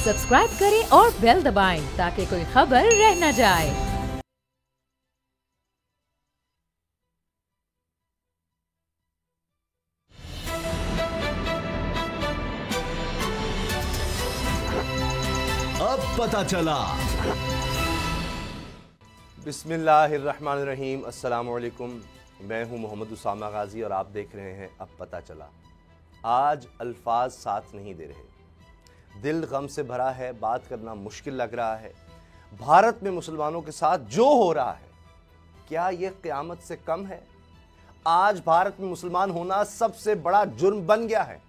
Subscribe करें और bell दबाएं ताकि कोई खबर रह न जाए। अब पता चला। बिस्मिल्लाहिर्रहमानिर्रहीम, अस्सलामु अलैकुम। मैं हूं मोहम्मद उसामा गाजी और आप देख रहे हैं अब पता चला। आज अल्फाज साथ नहीं दे रहे, दिल गम से भरा है, बात करना मुश्किल लग रहा है। भारत में मुसलमानों के साथ जो हो रहा है, क्या यह क़यामत से कम है? आज भारत में मुसलमान होना सबसे बड़ा जुर्म बन गया है।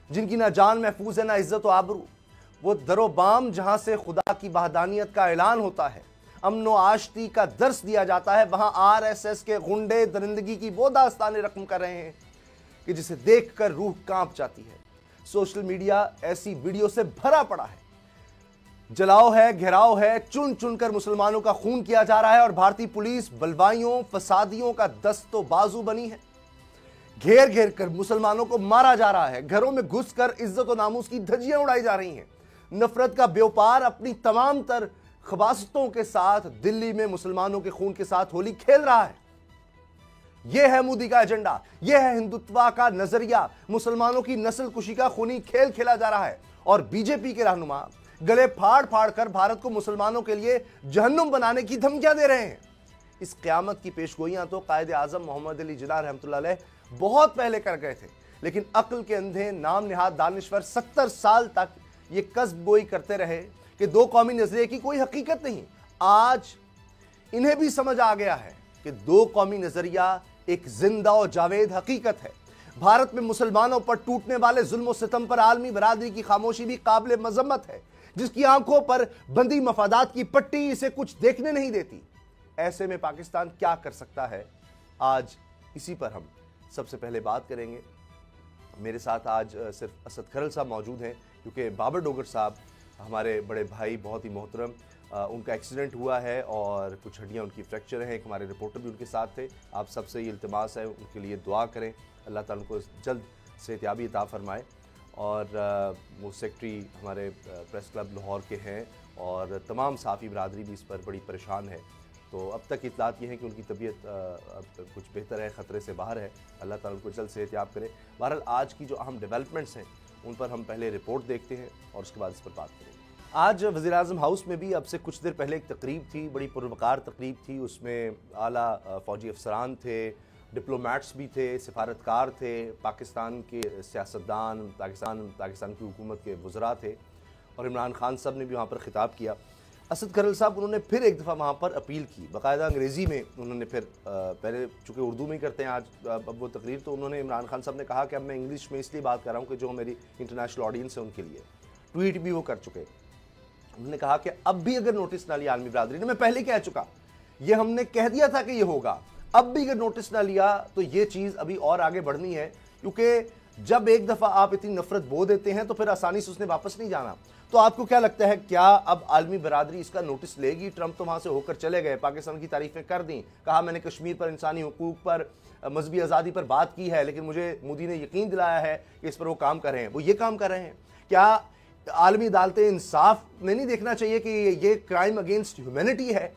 जिनकी ना जान महफूज है ना इज्जत व आबरू, वो दरोबाम जहां से खुदा की वहदानियत का ऐलान होता है, अमन व आशती का दर्स दिया जाता है, वहां आरएसएस के गुंडे दरिंदगी की वो दास्तानें रकम कर रहे हैं कि जिसे देखकर रूह कांप जाती है। सोशल मीडिया ऐसी वीडियो से भरा पड़ा है। जलाओ है, घेराव है, चुन चुनकर मुसलमानों का खून किया जा रहा है और भारतीय पुलिस बलवाइयों फसादियों का दस्तो बाजू बनी है। घेर घेर कर मुसलमानों को मारा जा रहा है। घरों में घुसकर इज्जत और नामूस की धज्जियां उड़ाई जा रही हैं। नफरत का व्यापार अपनी तमाम तर खबासतों के साथ दिल्ली में मुसलमानों के खून के साथ होली खेल रहा है। यह है मोदी का एजेंडा, यह है हिंदुत्व का नजरिया। मुसलमानों की नस्ल कुशी का खूनी खेल खेला जा रहा है और बीजेपी के रहनुमा गले फाड़ फाड़ कर भारत को मुसलमानों के लिए जहन्नुम बनाने की धमकियां दे रहे हैं। इस क़यामत की पेशगोइयां तो कायद आजम मोहम्मद अली जिन्ना रहमतुल्लाह अलैह बहुत पहले कर गए थे, लेकिन अक्ल के अंधे नाम निहाद दानिश्वर 70 साल तक ये कस्ब गोई करते रहे कि दो कौमी नजरिए की कोई हकीकत नहीं। आज इन्हें भी समझ आ गया है कि दो कौमी नजरिया एक जिंदा और जावेद हकीकत है। भारत में मुसलमानों पर टूटने वाले जुल्म और सितम पर आलमी बरादरी की खामोशी भी काबिल मजम्मत है, जिसकी आंखों पर बंदी मफादात की पट्टी इसे कुछ देखने नहीं देती। ऐसे में पाकिस्तान क्या कर सकता है, आज इसी पर हम सबसे पहले बात करेंगे। मेरे साथ आज सिर्फ असद खरल साहब मौजूद हैं, क्योंकि बाबर डोगर साहब हमारे बड़े भाई, बहुत ही मोहतरम, उनका एक्सीडेंट हुआ है और कुछ हड्डियां उनकी फ्रैक्चर हैं। एक हमारे रिपोर्टर भी उनके साथ थे। आप सबसे ये इल्तिमास है, उनके लिए दुआ करें, अल्लाह ताला उनको जल्द सेहतियाबी अता फरमाए। और वो सेक्रेटरी हमारे प्रेस क्लब लाहौर के हैं और तमाम साफ़ी बरादरी भी इस पर बड़ी परेशान है। तो अब तक इत्तलात ये हैं कि उनकी तबीयत अब कुछ बेहतर है, ख़तरे से बाहर है। अल्लाह ताला उनको जल्द सेहतियाब करें। बहरहाल आज की जो अहम डेवलपमेंट्स हैं उन पर हम पहले रिपोर्ट देखते हैं और उसके बाद इस पर बात करेंगे। आज वज़ीर आज़म हाउस में भी अब से कुछ देर पहले एक तकरीब थी, बड़ी पुरवकार तकरीब थी। उसमें आला फ़ौजी अफसरान थे, डिप्लोमेट्स भी थे, सिफारतकार थे, पाकिस्तान के सियासतदान, पाकिस्तान की हुकूमत के वज़रा थे और इमरान खान साहब ने भी वहाँ पर ख़िताब किया। असद खरल साहब उन्होंने फिर एक दफ़ा वहाँ पर अपील की, बाकायदा अंग्रेज़ी में उन्होंने फिर पहले चूँकि उर्दू में ही करते हैं आज अब वो तकरीर, तो उन्होंने इमरान खान साहब ने कहा कि अब मैं इंग्लिश में इसलिए बात कर रहा हूँ कि जो मेरी इंटरनेशनल ऑडियंस है उनके लिए। ट्वीट भी वो कर चुके। उन्होंने कहा कि अब भी अगर नोटिस ना लिया आलमी बरादरी ने, मैं पहले कह चुका, ये हमने कह दिया था कि ये होगा, अब भी अगर नोटिस ना लिया तो ये चीज़ अभी और आगे बढ़नी है, क्योंकि जब एक दफ़ा आप इतनी नफरत बो देते हैं तो फिर आसानी से उसने वापस नहीं जाना। तो आपको क्या लगता है, क्या अब आलमी बरादरी इसका नोटिस लेगी? ट्रंप तो वहाँ से होकर चले गए, पाकिस्तान की तारीफें कर दी, कहा मैंने कश्मीर पर, इंसानी हुकूक पर, मजहबी आज़ादी पर बात की है, लेकिन मुझे मोदी ने यकीन दिलाया है कि इस पर वो काम कर रहे हैं। वो ये काम कर रहे हैं। क्या आलमी अदालतें इंसाफ में नहीं देखना चाहिए कि ये क्राइम अगेंस्ट ह्यूमैनिटी है?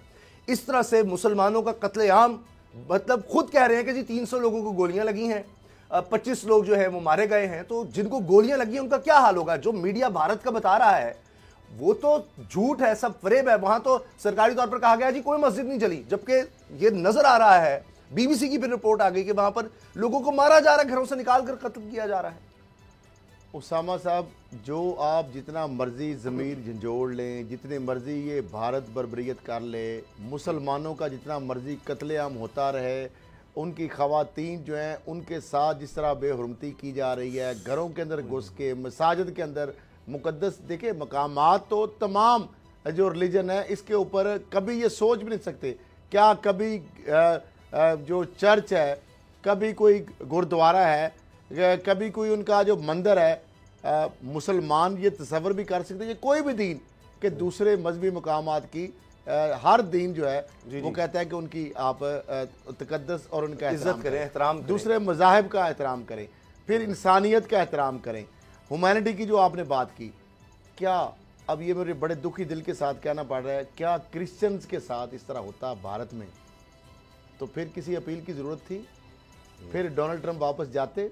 इस तरह से मुसलमानों का कत्लेआम, मतलब खुद कह रहे हैं कि जी 300 लोगों को गोलियां लगी हैं, 25 लोग जो है वो मारे गए हैं। तो जिनको गोलियां लगी हैं उनका क्या हाल होगा? जो मीडिया भारत का बता रहा है वो तो झूठ है, सब फरेब है। वहां तो सरकारी तौर पर कहा गया जी कोई मस्जिद नहीं जली, जबकि ये नजर आ रहा है, बीबीसी की भी रिपोर्ट आ गई कि वहां पर लोगों को मारा जा रहा है, घरों से निकाल कर कत्ल किया जा रहा है। उसामा साहब, जो आप जितना मर्जी ज़मीर झंझोड़ लें, जितने मर्जी ये भारत बर्बरियत कर ले, मुसलमानों का जितना मर्जी कत्लेआम होता रहे, उनकी ख़वातीन जो हैं उनके साथ जिस तरह बेहुरमती की जा रही है, घरों के अंदर घुस के, मसाजिद के अंदर मुकद्दस, देखिए मकामात तो तमाम जो रिलीजन है इसके ऊपर कभी ये सोच भी नहीं सकते। क्या कभी जो चर्च है, कभी कोई गुरुद्वारा है, कभी कोई उनका जो मंदिर है, मुसलमान ये तसव्वुर भी कर सकते हैं, कोई भी दीन के दूसरे मजहबी मकामात की हर दीन जो है वो कहता है कि उनकी आप तकद्दस और उनका इज्जत करें, एहतराम करें, दूसरे मज़ाहिब का एहतराम करें, फिर इंसानियत का एहतराम करें, ह्यूमैनिटी की जो आपने बात की। क्या अब ये मेरे बड़े दुखी दिल के साथ कहना पड़ रहा है, क्या क्रिश्चियंस के साथ इस तरह होता भारत में तो फिर किसी अपील की ज़रूरत थी? फिर डोनाल्ड ट्रंप वापस जाते?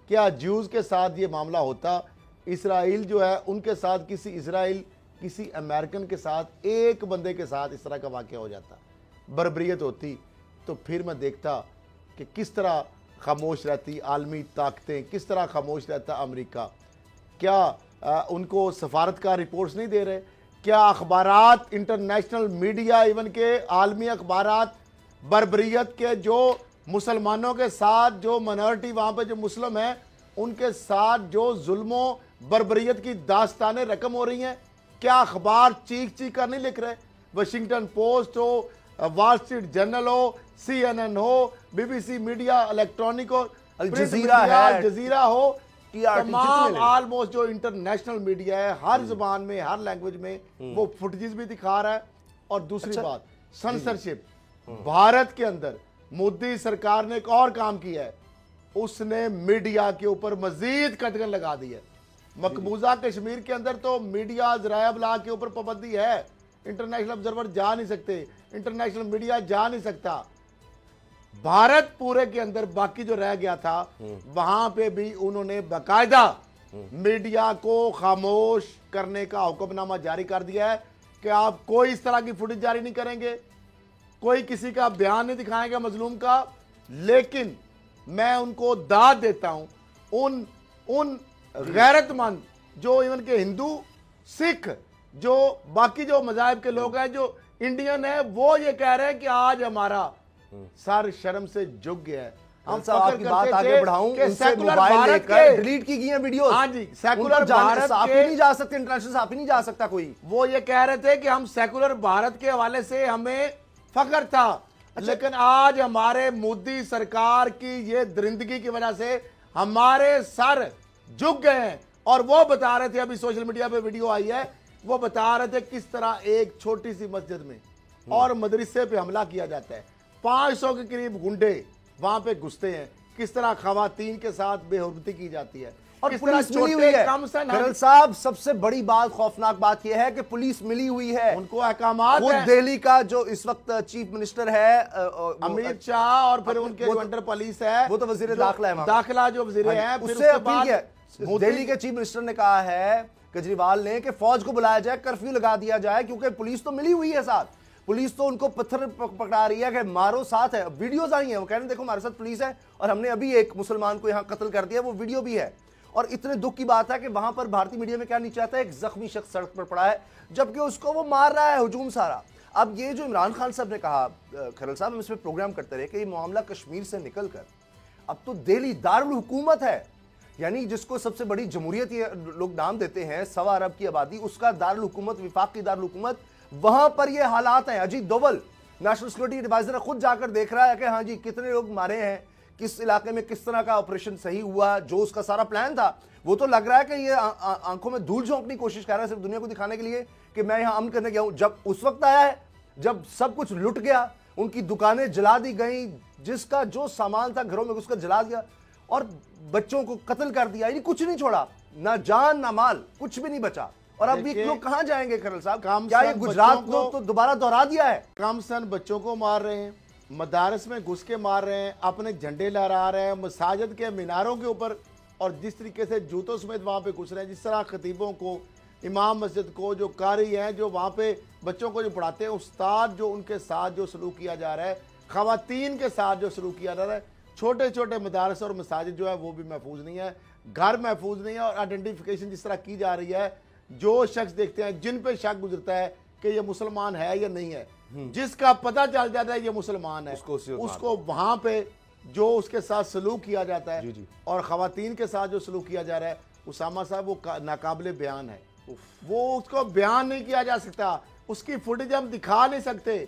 क्या ज्यूज़ के साथ ये मामला होता? इसराइल जो है उनके साथ किसी अमेरिकन के साथ, एक बंदे के साथ इस तरह का वाक़या हो जाता, बर्बरियत होती, तो फिर मैं देखता कि किस तरह खामोश रहती आलमी ताकतें, किस तरह खामोश रहता अमेरिका। क्या उनको सफारतकार रिपोर्ट्स नहीं दे रहे? क्या अखबारात, इंटरनेशनल मीडिया, इवन के आलमी अखबारात बर्बरियत के जो मुसलमानों के साथ, जो माइनॉरिटी वहाँ पे जो मुस्लिम हैं उनके साथ जो जुल्मों बर्बरियत की दास्तानें रकम हो रही हैं, क्या अखबार चीख कर नहीं लिख रहे? वाशिंगटन पोस्ट हो, वॉल स्ट्रीट जर्नल हो, CNN हो, BBC मीडिया इलेक्ट्रॉनिक हो, जजीरा हो, तमाम ऑलमोस्ट जो इंटरनेशनल मीडिया है हर जबान में, हर लैंग्वेज में वो फुटेजेस भी दिखा रहा है। और दूसरी बात, सेंसरशिप। भारत के अंदर मोदी सरकार ने एक और काम किया है, उसने मीडिया के ऊपर मजीद कटघन लगा दी है। मकबूजा कश्मीर के अंदर तो मीडिया ज़राया इब्लाग के ऊपर पाबंदी है, इंटरनेशनल ऑब्जर्वर जा नहीं सकते, इंटरनेशनल मीडिया जा नहीं सकता। भारत पूरे के अंदर बाकी जो रह गया था वहां पे भी उन्होंने बाकायदा मीडिया को खामोश करने का हुक्मनामा जारी कर दिया है कि आप कोई इस तरह की फुटेज जारी नहीं करेंगे, कोई किसी का बयान नहीं दिखाएंगे मजलूम का। लेकिन मैं उनको दाद देता हूं, उन गैरतमंद जो इवन के हिंदू, सिख, जो बाकी जो मजाहब के लोग हैं, जो इंडियन है, वो ये कह रहे हैं कि आज हमारा सर शर्म से झुक गया है। हम आपकी बात आगे बढ़ाऊं, उनसे मोबाइल लेकर डिलीट की गई हैं वीडियोस। हाँ जी, सेकुलर भारत आप ही नहीं जा सकते, इंटरनेशनल आप ही नहीं जा सकता कोई। वो ये कह रहे थे कि हम सेकुलर भारत के हवाले से हमें फख्र था। लेकिन आज हमारे मोदी सरकार की ये दरिंदगी की वजह से हमारे सर झुक गए हैं। और वो बता रहे थे, अभी सोशल मीडिया पे वीडियो आई है, वो बता रहे थे किस तरह एक छोटी सी मस्जिद में और मदरसे पे हमला किया जाता है, 500 के करीब गुंडे वहां पे घुसते हैं, किस तरह खवातीन के साथ बेहुरमती की जाती है और पुलिस मिली हुई है। खरल साहब, सबसे बड़ी बात, खौफनाक बात यह है कि पुलिस मिली हुई है, उनको अहकामात है। दिल्ली का जो इस वक्त चीफ मिनिस्टर है अमित शाह, और फिर उनके जो अंडर पुलिस है वो तो वजीर दाखिला है, दाखिला जो वजीर है, उससे अपील किया। दिल्ली के चीफ मिनिस्टर ने कहा है केजरीवाल ने कि फौज को बुलाया जाए, कर्फ्यू लगा दिया जाए, क्योंकि पुलिस तो मिली हुई है साथ। पुलिस तो उनको पत्थर पकड़ा रही है कि मारो, साथ है। वीडियोस आई हैं, वो कह रहे हैं देखो हमारे साथ पुलिस है और हमने अभी एक मुसलमान को यहां कत्ल कर दिया, वो वीडियो भी है। और इतने दुख की बात है कि वहां पर भारतीय मीडिया में क्या नीचे आता है, एक जख्मी शख्स सड़क पर पड़ा है जबकि उसको वो मार रहा है, हुजूम सारा। अब ये जो इमरान खान साहब ने कहा, खरल साहब हम इसमें प्रोग्राम करते रहे कि ये मामला कश्मीर से निकलकर अब तो दिल्ली दारुल हुकूमत है, यानी जिसको सबसे बड़ी जमहूरियत ये लोग नाम देते हैं, 1.25 अरब की आबादी, उसका दारुल हुकूमत, विफाक की दारुल हुकूमत, वहां पर ये हालात हैं। Ajit Doval national security adviser खुद जाकर देख रहा है कि हाँ जी कितने लोग मारे हैं, किस इलाके में किस तरह का ऑपरेशन सही हुआ, जो उसका सारा प्लान था वो तो लग रहा है कि ये आंखों में धूल झोंकने की कोशिश कर रहा है सिर्फ दुनिया को दिखाने के लिए कि मैं यहां अमन करने गया हूं। जब उस वक्त आया है जब सब कुछ लुट गया, उनकी दुकानें जला दी गई, जिसका जो सामान था घरों में उसका जला दिया और बच्चों को कत्ल कर दिया, यानी कुछ नहीं छोड़ा, ना जान ना माल, कुछ भी नहीं बचा। और अब ये लोग कहां जाएंगे खरल साहब? क्या ये गुजरात को तो दोबारा दोहरा दिया है? कम सन बच्चों को मार रहे हैं, मदारस में घुस के मार रहे हैं, अपने झंडे लहरा रहे हैं मसाजिद के मीनारों के ऊपर, और जिस तरीके से जूतों समेत वहां पे घुस रहे हैं, जिस तरह खतीबों को, इमाम मस्जिद को, जो कारी हैं, जो वहां पे बच्चों को जो पढ़ाते हैं, उस्ताद, जो उनके साथ जो सलूक किया जा रहा है, खवातीन के साथ जो सलूक किया जा रहा है, छोटे छोटे मदारस और मसाजिद जो है वो भी महफूज नहीं है, घर महफूज नहीं है। और आइडेंटिफिकेशन जिस तरह की जा रही है, जो शख्स देखते हैं, जिन पे शक गुजरता है कि ये मुसलमान है या नहीं है, जिसका पता चल जाता है ये मुसलमान है, उसको वहां पे जो उसके साथ सलूक किया जाता है और खवातीन के साथ जो सलूक किया जा रहा है, उसामा साहब वो नाकाबिले बयान है, वो उसको बयान नहीं किया जा सकता, उसकी फुटेज हम दिखा नहीं सकते।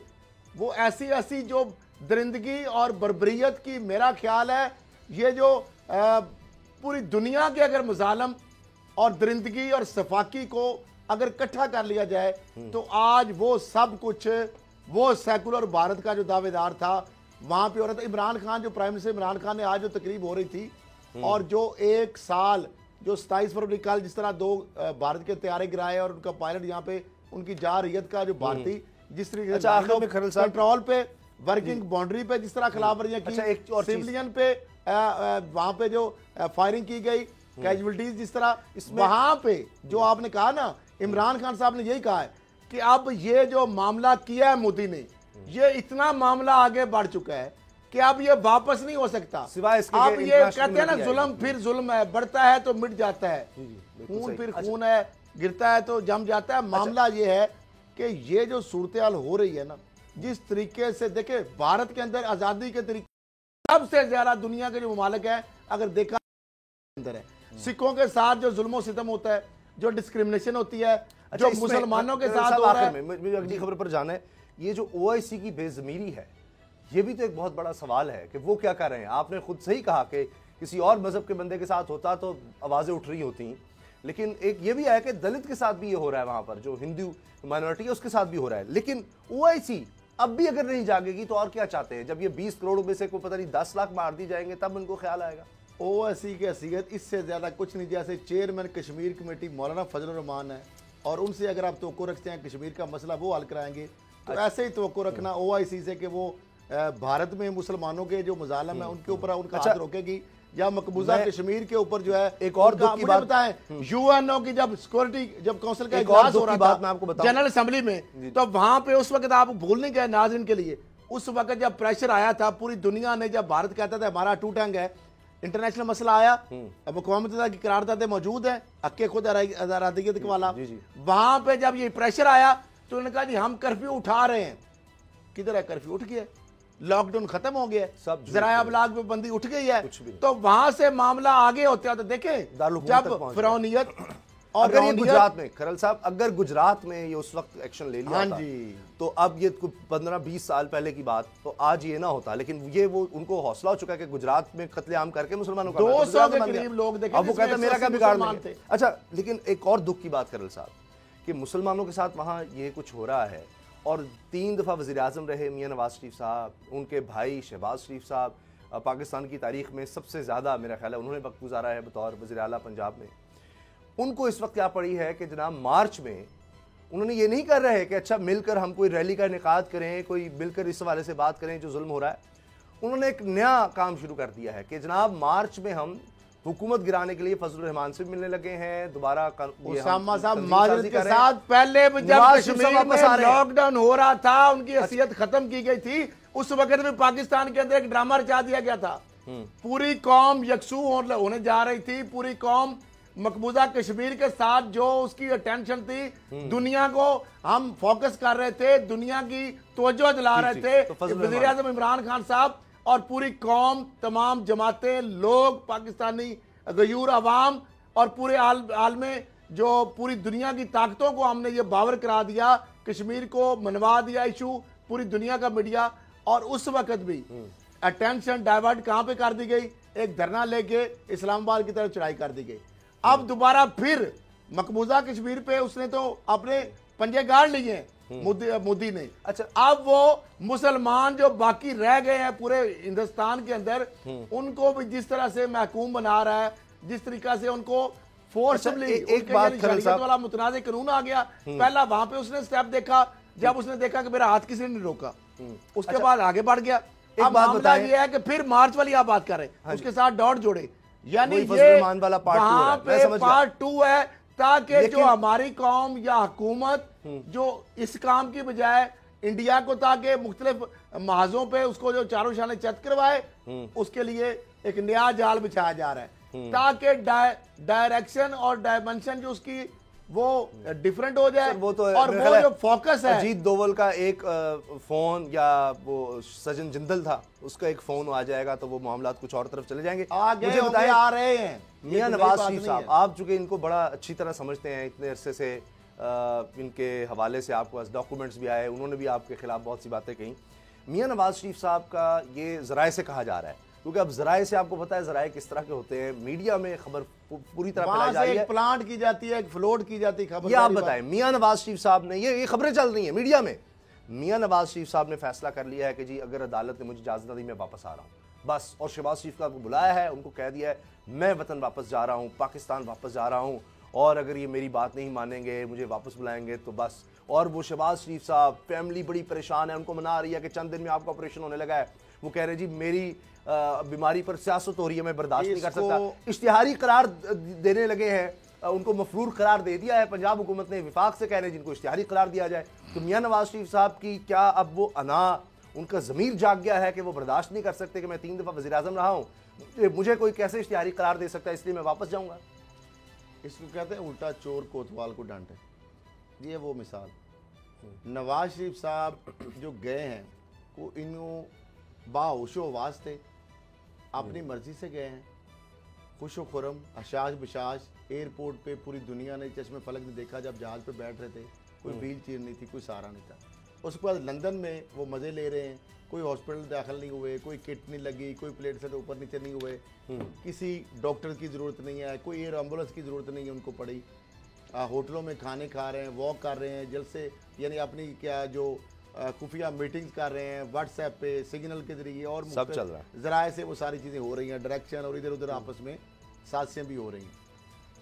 वो ऐसी ऐसी जो दरिंदगी और बर्बरियत की, मेरा ख्याल है ये जो पूरी दुनिया के अगर मजालम और दरिंदगी और सफाकी को अगर इकट्ठा कर लिया जाए तो आज वो सब कुछ, वो सेकुलर भारत का जो दावेदार था वहां पे हो रहा था। इमरान खान, जो प्राइम मिनिस्टर इमरान खान ने आज जो तकरीब हो रही थी और जो 1 साल जो 27 फरवरी कल जिस तरह 2 भारत के तैयारे गिराए और उनका पायलट यहाँ पे उनकी जा रैयत का जो भारतीय जिस तरीके अच्छा, आखिर में खरल साहब कंट्रोल पे वर्किंग बाउंड्री पे जिस तरह खिलाफ वर्जियां की, अच्छा, एक और सिविलियन पे वहां पे जो फायरिंग की गई, कैजुअलिटीज जिस तरह वहां पे जो आपने कहा ना, इमरान खान साहब ने यही कहा है कि अब ये जो मामला किया है मोदी ने, ये इतना मामला आगे बढ़ चुका है कि अब ये वापस नहीं हो सकता। सिवाय इसके अब ये कहते हैं ना, है। जुल्म फिर जुल्म है, बढ़ता है तो मिट जाता है, खून फिर खून है, गिरता है तो जम जाता है। मामला ये है कि ये जो सूरत हाल हो रही है ना, जिस तरीके से देखे भारत के अंदर आजादी के तरीके सबसे ज्यादा दुनिया के जो ममालिक है अगर देखा अंदर है, सिखों के साथ जो जुल्म सितम होता है, जो डिस्क्रिमिनेशन होती है, जो मुसलमानों के साथ हो रहा है। मुझे अगली खबर पर जाना है, ये जो ओआईसी की बेजमीरी है, ये भी तो एक बहुत बड़ा सवाल है कि वो क्या कर रहे हैं। आपने खुद सही कहा कि किसी और मजहब के बंदे के साथ होता तो आवाजें उठ रही होती, लेकिन एक ये भी है कि दलित के साथ भी ये हो रहा है, वहां पर जो हिंदू माइनॉरिटी है उसके साथ भी हो रहा है। लेकिन ओआईसी अब भी अगर नहीं जागेगी तो और क्या चाहते हैं? जब ये 20 करोड़ में से को पता नहीं 10 लाख मार दी जाएंगे तब उनको ख्याल आएगा। ओवैसी की हैसियत इससे ज्यादा कुछ नहीं। जैसे चेयरमैन कश्मीर कमेटी मौलाना फजल रहमान है, और उनसे अगर आप तवक्को रखते हैं कश्मीर का मसला वो हल कराएंगे, तो ऐसे ही तवक्को रखना ओआईसी से कि वो भारत में मुसलमानों के जो मजालम है उनके ऊपर उनका हाथ रोकेगी, या मकबूजा कश्मीर के ऊपर जो है। एक और दुख की बात बताएं, यूएनओ की जब सिक्योरिटी जब काउंसिल का इजलास हो रहा था जनरल असेंबली में, तो वहां पे उस वक्त आप भूल नहीं गए नाज़रीन के लिए, उस वक्त जब प्रेशर आया था पूरी दुनिया ने, जब भारत कहता था हमारा टूटेंग है, इंटरनेशनल मसला आया, अब अक़वाम मुत्तहिदा की करारदादें मौजूद है, हक़ खुद इरादियत वाला, वहां पे जब ये प्रेशर आया तो उन्होंने कहा जी हम कर्फ्यू उठा रहे हैं। किधर है कर्फ्यू? उठ गया, लॉकडाउन खत्म हो गया, सब ज़राए अबलाग पे बंदी उठ गई है, तो वहां से मामला आगे होते होते देखें जब फिरौनियत। और अगर ये गुजरात में, खरल साहब, अगर गुजरात में ये उस वक्त एक्शन ले लिया हाँ तो अब ये 15-20 साल पहले की बात, तो आज ये ना होता। लेकिन ये वो उनको हौसला हो चुका है कि गुजरात में कत्लेआम करके मुसलमानों का 200 के करीब लोग देखे, अब वो कहते हैं मेरा क्या बिगाड़ नहीं। अच्छा, लेकिन एक और दुख की बात खरल साहब कि मुसलमानों के साथ वहाँ ये कुछ हो रहा है, और 3 दफ़ा वज़ीर आज़म रहे मियां नवाज शरीफ साहब, उनके भाई शहबाज शरीफ साहब पाकिस्तान की तारीख में सबसे ज़्यादा मेरा ख्याल है उन्होंने वक्त गुजारा है बतौर वज़ीर आला पंजाब में। उनको इस वक्त क्या पड़ी है कि जनाब मार्च में उन्होंने ये नहीं कर रहे कि अच्छा मिलकर हम कोई रैली का इनेकाद करें, कोई मिलकर इस हवाले से बात करें जो जुल्म हो रहा है। उन्होंने एक नया काम शुरू कर दिया है कि जनाब मार्च में हम हुकूमत गिराने के लिए फजल रहमान से मिलने लगे हैं दोबारा। उसामा साहब माजरत के साथ पहले जब कश्मीर में लॉकडाउन हो रहा था, उनकी हैसियत खत्म की गई थी, उस वक्त में पाकिस्तान के अंदर एक ड्रामा रचा दिया गया था। पूरी कौम यकसू होने जा रही थी, पूरी कौम मकबूजा कश्मीर के साथ जो उसकी अटेंशन थी, दुनिया को हम फोकस कर रहे थे, दुनिया की तवज्जो दिला रहे थे वज़ीर आज़म इमरान खान साहब, और पूरी कौम, तमाम जमातें, लोग, पाकिस्तानी गयूर अवाम और पूरे आल में जो पूरी दुनिया की ताकतों को हमने ये बावर करा दिया, कश्मीर को मनवा दिया इशू, पूरी दुनिया का मीडिया। और उस वक्त भी अटेंशन डाइवर्ट कहां पे कर दी गई? एक धरना लेके इस्लामाबाद की तरफ चढ़ाई कर दी गई। अब दोबारा फिर मकबूजा कश्मीर पे उसने तो अपने पंजे गाड़ लिए मोदी ने। अच्छा, अब वो मुसलमान जो बाकी रह गए हैं पूरे हिंदुस्तान के अंदर, उनको भी जिस तरह से महकूम बना रहा है, जिस तरीका से उनको फोर्सफुली एक बात वाला मुतनाज़ कानून आ गया। पहला वहां पे उसने स्टेप देखा, जब उसने देखा कि मेरा हाथ किसी ने नहीं रोका, उसके बाद आगे बढ़ गया। एक बात बताइए है कि फिर मार्च वाली आप बात कर रहे हैं, उसके साथ डॉट जोड़े, यानी ये वहां पे पार्ट 2 है, ताकि जो हमारी कौम या हुकूमत जो इस काम की बजाय इंडिया को ताकि मुख्तलिफ महाजों पे उसको जो चारों शाने चत करवाए, उसके लिए एक नया जाल बिछाया जा रहा है, ताकि डायरेक्शन और डायमेंशन जो उसकी वो डिफरेंट हो जाए। वो तो और वो जो फोकस है, अजीत दोवल का एक फोन या वो सजन जिंदल था, उसका एक फोन आ जाएगा तो वो मामला कुछ और तरफ चले जाएंगे। मुझे बताइए, आ रहे हैं मियां नवाज शरीफ साहब, आप चूंकि इनको बड़ा अच्छी तरह समझते हैं, इतने अरसे से इनके हवाले से आपके पास डॉक्यूमेंट्स भी आए, उन्होंने भी आपके खिलाफ बहुत सी बातें कही। मियां नवाज शरीफ साहब का ये जराए से कहा जा रहा है, क्योंकि अब जराए से आपको पता है जराए किस तरह के होते हैं, मीडिया में खबर पूरी तरह फैलाई जा रही है, प्लांट की जाती है, फ्लोट की जाती है खबर। ये आप बताएं, मियां नवाज शरीफ साहब ने ये खबरें चल रही हैं मीडिया में, मियां नवाज शरीफ साहब ने फैसला कर लिया है कि जी अगर अदालत ने मुझे इजाजत दी मैं वापस आ रहा हूं, बस। और शहबाज शरीफ का बुलाया है, उनको कह दिया है मैं वतन वापस जा रहा हूँ, पाकिस्तान वापस जा रहा हूँ, और अगर ये मेरी बात नहीं मानेंगे, मुझे वापस बुलाएंगे तो बस। और वो शहबाज शरीफ साहब, फैमिली बड़ी परेशान है, उनको मना रही है कि चंद दिन में आपका ऑपरेशन होने लगा है। वो कह रहे जी मेरी बीमारी पर सियासत हो रही है, मैं बर्दाश्त नहीं कर सकता। इश्तिहारी करार देने लगे हैं, उनको मफरूर करार दे दिया है पंजाब हुकूमत ने, विफाक से कह रहे हैं जिनको इश्तिहारी करार दिया जाए। तो मियां नवाज शरीफ साहब की क्या अब वो अना, उनका ज़मीर जाग गया है कि वो बर्दाश्त नहीं कर सकते कि मैं 3 दफ़ा वज़ीर आज़म रहा हूँ, मुझे कोई कैसे इश्तिहारी करार दे सकता है, इसलिए मैं वापस जाऊँगा। इसको कहते हैं उल्टा चोर कोतवाल को डांटे। ये वो मिसाल। नवाज शरीफ साहब जो गए हैं वो इन्हों बाहोशो आवाज थे, अपनी मर्जी से गए हैं, खुश खुरम, अशाश बशाश। एयरपोर्ट पे पूरी दुनिया ने चश्मे फलक ने देखा जब जहाज़ पे बैठ रहे थे, कोई व्हील चेयर नहीं थी, कोई सहारा नहीं था। उसके बाद लंदन में वो मज़े ले रहे हैं, कोई हॉस्पिटल दाखिल नहीं हुए, कोई किट नहीं लगी, कोई प्लेट से ऊपर नीचे नहीं हुए, किसी डॉक्टर की ज़रूरत नहीं है, कोई एयर एम्बुलेंस की ज़रूरत नहीं है उनको पड़ी। होटलों में खाने खा रहे हैं, वॉक कर रहे हैं, जलसे यानी अपनी क्या जो खुफिया मीटिंग्स कर रहे हैं, व्हाट्सएप पे, सिग्नल के जरिए और सब चल रहा है, ज़राए से वो सारी चीज़ें हो रही हैं, डायरेक्शन और इधर उधर आपस में साजिशें भी हो रही हैं।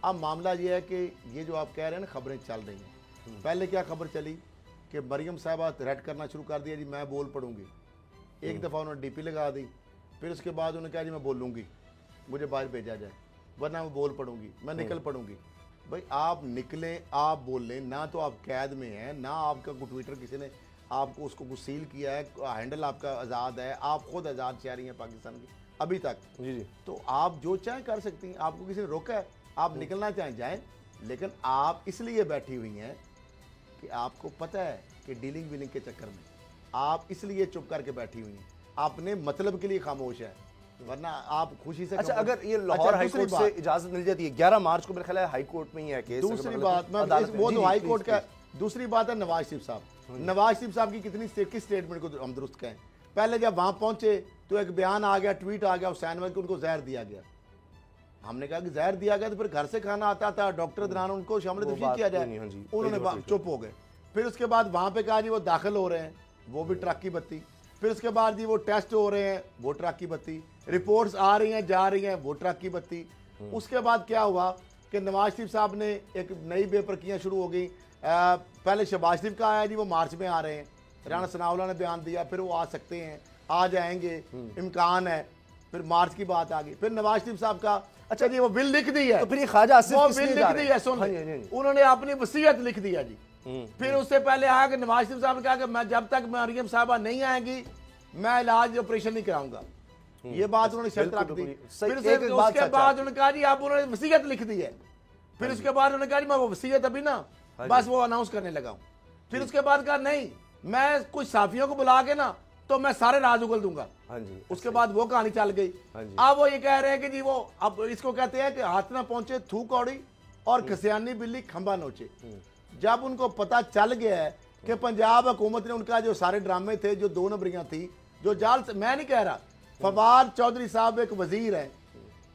अब मामला ये है कि ये जो आप कह रहे हैं ना, खबरें चल रही हैं। पहले क्या खबर चली कि मरियम साहबा थ्रेट करना शुरू कर दिया जी मैं बोल पड़ूंगी। एक दफ़ा उन्होंने डीपी लगा दी, फिर उसके बाद उन्होंने कहा जी मैं बोलूँगी, मुझे बाहर भेजा जाए वरना मैं बोल पड़ूंगी, मैं निकल पड़ूंगी। भाई आप निकलें, आप बोल लें, ना तो आप कैद में हैं, ना आपका कोई ट्विटर किसी ने आपको उसको कुछ सील किया है, हैंडल आपका आज़ाद है, आप खुद आज़ाद शहरी हैं पाकिस्तान की अभी तक। जी। तो आप जो चाहें कर सकती हैं, आपको किसी ने रोका है, आप निकलना चाहें जाएं, लेकिन आप इसलिए बैठी हुई हैं कि आपको पता है कि डीलिंग वीलिंग के चक्कर में आप इसलिए चुप करके बैठी हुई हैं, आपने मतलब के लिए खामोश है, वरना आप खुशी से। अच्छा, अगर ये लाहौर हाई कोर्ट से इजाजत मिल जाती है, 11 मार्च को मेरे ख्याल है हाई कोर्ट में ही है केस। दूसरी बात वो तो हाई कोर्ट का, दूसरी बात है नवाज शरीफ साहब। नवाज शरीफ साहब की किस स्टेटमेंट को हम दुरुस्त कहें। पहले जब वहां पहुंचे तो एक बयान आ गया, ट्वीट आ गया हुसैन वली को उनको जहर दिया गया। हमने कहा कि जहर दिया गया तो फिर घर से खाना आता था, डॉक्टर दौरान उनको शामिल तफसील किया जाए, उन्होंने चुप हो गए। फिर उसके बाद वहां पे कहा जी वो दाखिल हो रहे हैं, वो भी ट्रक की बत्ती। फिर उसके बाद जी वो टेस्ट हो रहे हैं, वो ट्रक की बत्ती। रिपोर्ट्स आ रही हैं जा रही हैं, वो ट्रक की बत्ती। उसके बाद क्या हुआ कि नवाज शरीफ साहब ने एक नई बेपरकियां शुरू हो गई। पहले शहबाज शरीफ का आया जी वो मार्च में आ रहे हैं, राना सनाउल्लाह ने बयान दिया, फिर वो आ सकते हैं, आ जाएंगे, इम्कान है। फिर मार्च की बात आ गई, फिर नवाज शरीफ साहब का अच्छा जी वो बिल लिख दी है, तो फिर ये ख्वाजा आसिफ वो बिल लिख दी है, सुन उन्होंने अपनी वसीयत लिख दिया जी। फिर उससे पहले आया कि नवाज शरीफ साहब ने कहा कि मैं जब तक मरियम साहबा नहीं आएंगी मैं इलाज ऑपरेशन नहीं कराऊंगा, ये बात उन्होंने शर्त रख दी। फिर उसके बाद उन्होंने कहा जी आप उन्होंने वसीयत लिख दी है। फिर उसके बाद उन्होंने कहा जी मैं वो वसीयत अभी ना बस वो अनाउंस करने लगा हूं। फिर उसके बाद कहा नहीं मैं कुछ साफियों को बुला के ना तो मैं सारे राज उगल दूंगा। उसके बाद वो कहानी चल गई। अब वो ये कह रहे हैं कि जी वो अब इसको कहते हैं कि हाथ ना पहुंचे थू कौड़ी और खसियानी बिल्ली खंबा नोचे। जब उनको पता चल गया है कि पंजाब हुकूमत ने उनका जो सारे ड्रामे थे, जो 2 नंबरियां थी, जो जाल से, मैं नहीं कह रहा, फवाद चौधरी साहब एक वजीर है,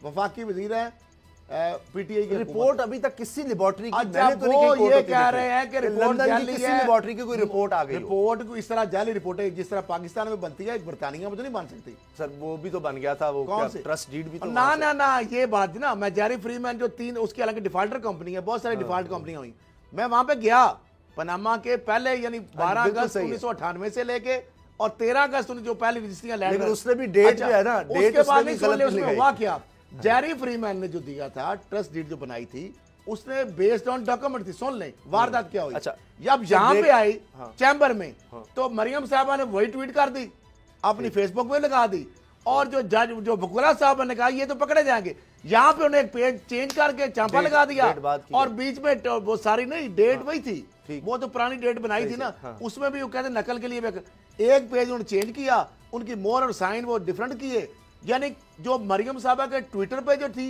वफाकी वजीर है पीटीआई की रिपोर्ट अभी तक किसी लेबोरेटरी की मैंने तो नहीं कही, ये कह रहे हैं कि रिपोर्ट जाली है, लेबोरेटरी की कोई रिपोर्ट आ गई, रिपोर्ट को इस तरह जाली रिपोर्ट है जिस तरह पाकिस्तान में बनती है, बरतानिया में तो नहीं बन सकती सर। वो भी तो बन गया था, वो कौन से ट्रस्ट डीड भी तो ना ना ना ये बात ना, मैं जेरी फ्रीमैन जो 3 उसकी हालांकि डिफॉल्टर कंपनी है, बहुत सारी डिफॉल्ट कंपनियां हुई, मैं वहां पे गया पनामा के पहले यानी 12 अगस्त 1998 से लेके और 13 अगस्त जो पहली रजिस्ट्रियां लैंड, लेकिन उसने भी डेट जो है ना, डेट उसके बाद नहीं हुआ क्या, जेरी फ्रीमैन ने जो दिया था ट्रस्ट डीड जो बनाई थी उसने बेस्ड ऑन डॉक्यूमेंट थी। सुन लें वारदात क्या हुई। अच्छा जब यहां पे आई चैम्बर में तो मरियम साहबा ने वही ट्वीट कर दी, अपनी फेसबुक पे लगा दी, और जो जज जो बुकला साहब ने कहा ये तो पकड़े जाएंगे, यहाँ पे उन्हें एक पेज चेंज करके चांपा लगा दिया और बीच में वो सारी नहीं डेट वही थी, वो तो पुरानी डेट बनाई थी ना, उसमें भी वो कहते नकल के लिए एक पेज उन्होंने चेंज किया, उनकी मोहर और साइन वो डिफरेंट किए, यानी जो मरियम साहबा के ट्विटर पे जो थी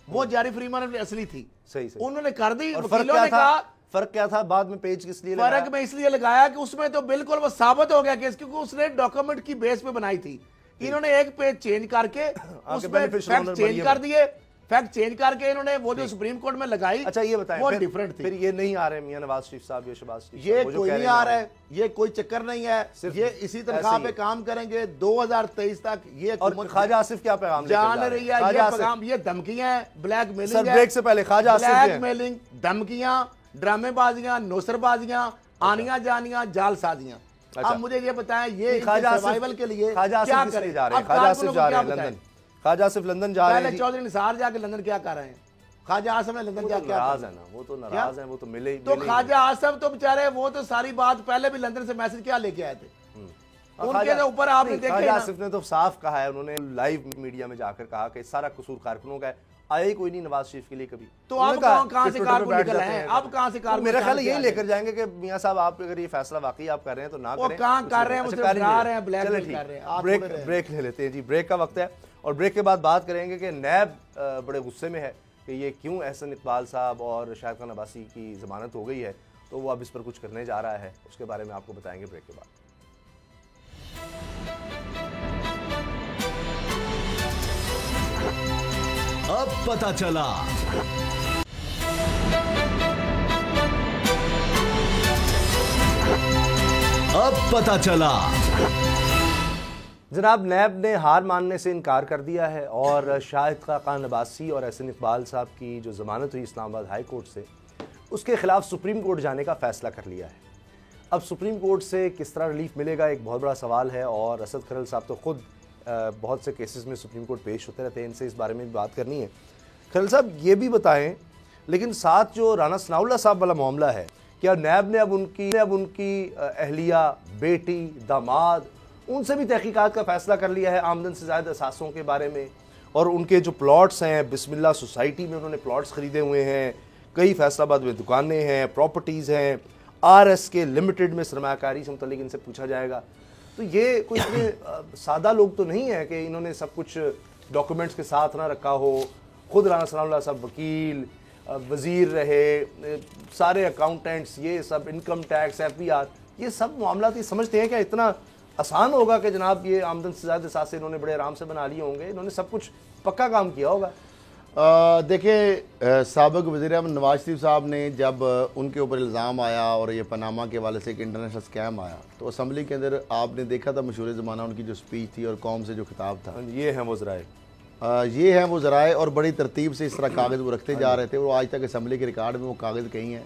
वो जेरी फ्रीमैन असली थी, सही उन्होंने कर दी। वकीलों ने कहा फर्क क्या था बाद में पेज किस लिए फर्क में इसलिए लगाया कि उसमें तो बिल्कुल वो साबित हो गया केस, क्योंकि उसने डॉक्यूमेंट की बेस पे बनाई थी, इन्होंने एक पेज चेंज करके उसमें फैक्ट चेंज कर दिए, फैक्ट चेंज करके इन्होंने वो जो सुप्रीम कोर्ट में लगाई, अच्छा ये बताएं, वो फिर डिफरेंट थी। फिर ये नहीं आ रहे मियां नवाज शरीफ साहब या शहबाज शरीफ ये साहब, वो जो कोई कह नहीं रहे हैं आ रहा है, ये कोई चक्कर नहीं है, ये इसी तनख्वाह पे काम करेंगे 2023 तक। ये और ख्वाजा आसिफ क्या पैगाम जान रही है, ये पैगाम, ये धमकियां हैं, ब्लैकमेलिंग सर ब्रेक से पहले ख्वाजा आसिफ ब्लैकमेलिंग, धमकियां, ड्रामेबाजियां, नौसरबाजियां, आनियां जानियां, जालसाजियां। अब मुझे ये बताएं, ये सर्वाइवल के लिए क्या करें? जा रहे हैं? ख्वाजा आसिफ जा रहे हैं लंदन, ख्वाजा आसिफ लंदन जा रहे हैं। चौधरी निसार जाके लंदन क्या कर रहे हैं? ख्वाजा आसिफ ने लंदन क्या नाराज है ना, वो तो नाराज है, वो तो मिले तो ख्वाजा आसिफ तो बेचारे, वो तो सारी बात पहले भी लंदन से मैसेज क्या लेके आए थे, उनके ऊपर आपने देखा। ख्वाजा आसिफ ने तो साफ कहा है, उन्होंने लाइव मीडिया में जाकर कहा कि सारा कसूर कारकुनों का है, आया ही कोई नहीं नवाज शरीफ के लिए कभी। तो अब कहां से कारकुन निकल आए हैं? अब कहां से कारकुन? मेरा ख्याल यही लेकर जाएंगे कि मियां साहब आप अगर ये फैसला वाकई आप कर रहे हैं तो ना करें। कहां कर रहे हैं? मुझे डरा रहे हैं, ब्लैकमेल कर रहे हैं। ब्रेक ले लेते हैं जी, ब्रेक का वक्त है और ब्रेक के बाद बात करेंगे कि नैब बड़े गुस्से में है कि ये क्यों एहसन इकबाल साहब और शाहिद खान अब्बासी की जमानत हो गई है, तो वो अब इस पर कुछ करने जा रहा है, उसके बारे में आपको बताएंगे ब्रेक के बाद। अब पता चला। अब पता चला। जनाब नैब ने हार मानने से इनकार कर दिया है और शाहिद खान अब्बासी और एहसन इकबाल साहब की जो ज़मानत हुई इस्लामाबाद हाई कोर्ट से, उसके खिलाफ सुप्रीम कोर्ट जाने का फ़ैसला कर लिया है। अब सुप्रीम कोर्ट से किस तरह रिलीफ मिलेगा, एक बहुत बड़ा सवाल है और असद खरल साहब तो खुद बहुत से केसेस में सुप्रीम कोर्ट पेश होते रहते हैं, इनसे इस बारे में भी बात करनी है। खरल साहब ये भी बताएं, लेकिन साथ जो राना सनाउल्लाह साहब वाला मामला है, क्या नैब ने अब उनकी अहलिया, बेटी, दामाद, उनसे भी तहकीकात का फैसला कर लिया है आमदन से ज़्यादा असासों के बारे में, और उनके जो प्लॉट्स हैं बिस्मिल्लाह सोसाइटी में उन्होंने प्लॉट्स ख़रीदे हुए हैं, कई फैसलाबाद में दुकानें हैं, प्रॉपर्टीज़ हैं, RSK लिमिटेड में सरमाकारी से मुतल्लिक इनसे पूछा जाएगा। तो ये कोई इतने सादा लोग तो नहीं है कि इन्होंने सब कुछ डॉक्यूमेंट्स के साथ ना रखा हो। खुद राना सनाउल्लाह साहब वकील, वज़ीर रहे, सारे अकाउंटेंट्स, ये सब इनकम टैक्स, FBR, ये सब मामला ये समझते हैं क्या इतना आसान होगा कि जनाब ये आमदन से ज़्यादा साथ से इन्होंने बड़े आराम से बना लिए होंगे, इन्होंने सब कुछ पक्का काम किया होगा। देखिए साबिक़ वज़ीर-ए-आज़म नवाज शरीफ साहब ने जब उनके ऊपर इल्ज़ाम आया और ये पनामा के हवाले से एक इंटरनेशनल स्कैम आया, तो असम्बली के अंदर आपने देखा था मशहूर ज़माना उनकी जो स्पीच थी और कौम से जो खिताब था, ये हैं वो ज़राए, ये हैं वो ज़राए, और बड़ी तरतीब से इस तरह कागज़ वो रखते जा रहे थे, और आज तक असम्बली के रिकॉर्ड में वो कागज़ कहीं हैं।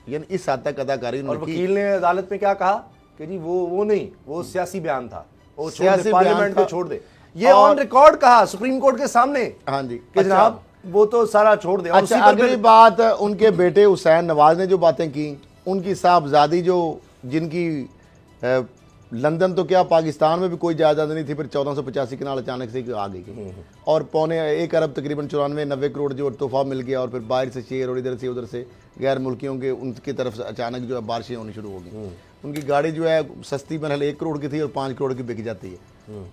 यानी इस हद तक अदाकारी। और वकील ने अदालत में क्या कहा कि जी वो नहीं, वो सियासी बयान था, वो सियासी पार्लियामेंट को छोड़ दे, ये ऑन रिकॉर्ड कहा सुप्रीम कोर्ट के सामने। हाँ जी, कि जनाब वो तो सारा छोड़ दे। अच्छा, अगली बात, उनके बेटे हुसैन नवाज ने जो बातें की, उनकी साहबजादी जो जिनकी लंदन तो क्या पाकिस्तान में भी कोई जायदाद नहीं थी, फिर 1485 के नाल अचानक से आ गई और पौने 1 अरब तकरीबन 94-90 करोड़ जो तोहफा मिल गया, और फिर बाहर से शेयर और इधर से उधर से गैर मुल्कियों के उनकी तरफ से अचानक जो है बारिशें होनी शुरू हो गई। उनकी गाड़ी जो है सस्ती बहरहाल 1 करोड़ की थी और 5 करोड़ की बिक जाती है,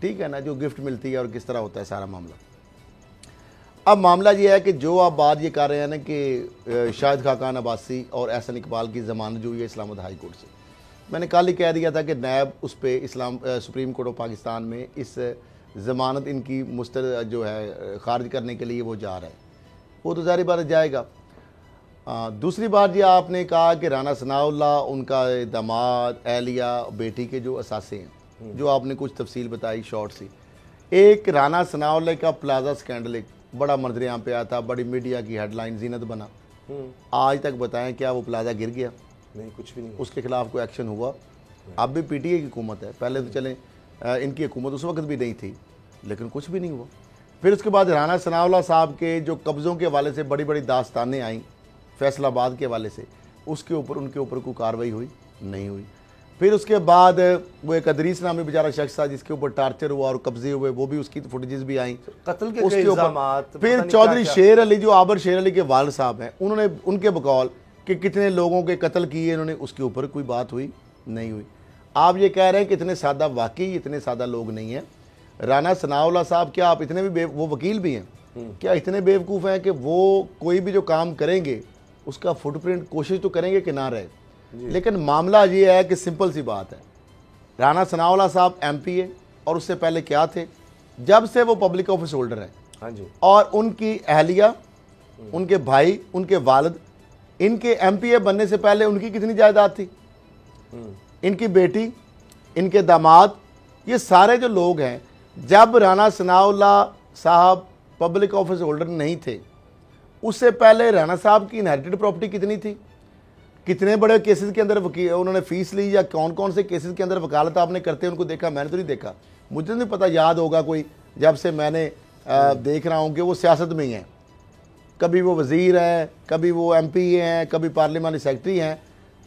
ठीक है ना, जो गिफ्ट मिलती है और किस तरह होता है सारा मामला। अब मामला ये है कि जो आप बात ये कर रहे हैं ना कि शाहिद खान अब्बासी और एहसन इकबाल की ज़मानत जो हुई है इस्लामाबाद हाई कोर्ट से, मैंने कल ही कह दिया था कि नैब उस पर सुप्रीम कोर्ट ऑफ पाकिस्तान में इस ज़मानत इनकी मुस्तर जो है खारिज करने के लिए वो जा रहा है, वो तो ज़ाहिर बात जाएगा। दूसरी बात ये आपने कहा कि राना सनाउल्लाह, उनका दामाद, एहलिया, बेटी के जो असासे हैं, जो आपने कुछ तफसील बताई शॉर्ट सी। एक राना सनाउल्लाह का प्लाजा स्कैंडल एक बड़ा मंजर यहाँ पे आया था, बड़ी मीडिया की हेडलाइन जीनत बना। आज तक बताएं क्या वो प्लाजा गिर गया? नहीं, कुछ भी नहीं। उसके खिलाफ कोई एक्शन हुआ? अब भी PTA की हुकूमत है, पहले तो चलें इनकी हुकूमत उस वक्त भी नहीं थी, लेकिन कुछ भी नहीं हुआ। फिर उसके बाद राना सनाउल्लाह साहब के जो कब्ज़ों के हवाले से बड़ी बड़ी दास्तानें आई फैसलाबाद के हवाले से, उसके ऊपर उनके ऊपर कोई कार्रवाई हुई नहीं हुई। फिर उसके बाद वो एक अदरीस नामी बेचारा शख्स था जिसके ऊपर टार्चर हुआ और कब्जे हुए, वो भी उसकी फुटेजेस भी आई, कत्ल के उसके ऊपर। फिर चौधरी शेर अली जो आबर शेर अली के वालिद साहब हैं, उन्होंने उनके बकौल कि कितने लोगों के कत्ल किए इन्होंने, उसके ऊपर कोई बात हुई नहीं हुई। आप ये कह रहे हैं कि इतने सादा, वाकई इतने सादा लोग नहीं हैं। राना सनाउल्लाह साहब, क्या आप इतने भी वो वकील भी हैं, क्या इतने बेवकूफ़ हैं कि वो कोई भी जो काम करेंगे उसका फुटप्रिंट कोशिश तो करेंगे कि ना रहे? लेकिन मामला ये है कि सिंपल सी बात है, राना सनाउल्लाह साहब MP है, और उससे पहले क्या थे, जब से वो पब्लिक ऑफिस होल्डर है हाँ जी। और उनकी अहलिया, उनके भाई, उनके वालिद, इनके एमपीए बनने से पहले उनकी कितनी जायदाद थी, इनकी बेटी, इनके दामाद, ये सारे जो लोग हैं, जब राणा सनाउल्लाह साहब पब्लिक ऑफिस होल्डर नहीं थे, उससे पहले राणा साहब की इनहेरिटेड प्रॉपर्टी कितनी थी, कितने बड़े केसेस के अंदर उन्होंने फीस ली, या कौन कौन से केसेस के अंदर वकालत आपने करते उनको देखा? मैंने तो नहीं देखा, मुझे नहीं पता, याद होगा कोई, जब से मैंने देख रहा हूँ कि वो सियासत में ही हैं, कभी वो वज़ीर हैं, कभी वो एमपी हैं, कभी पार्लियामानी सेक्रेटरी हैं,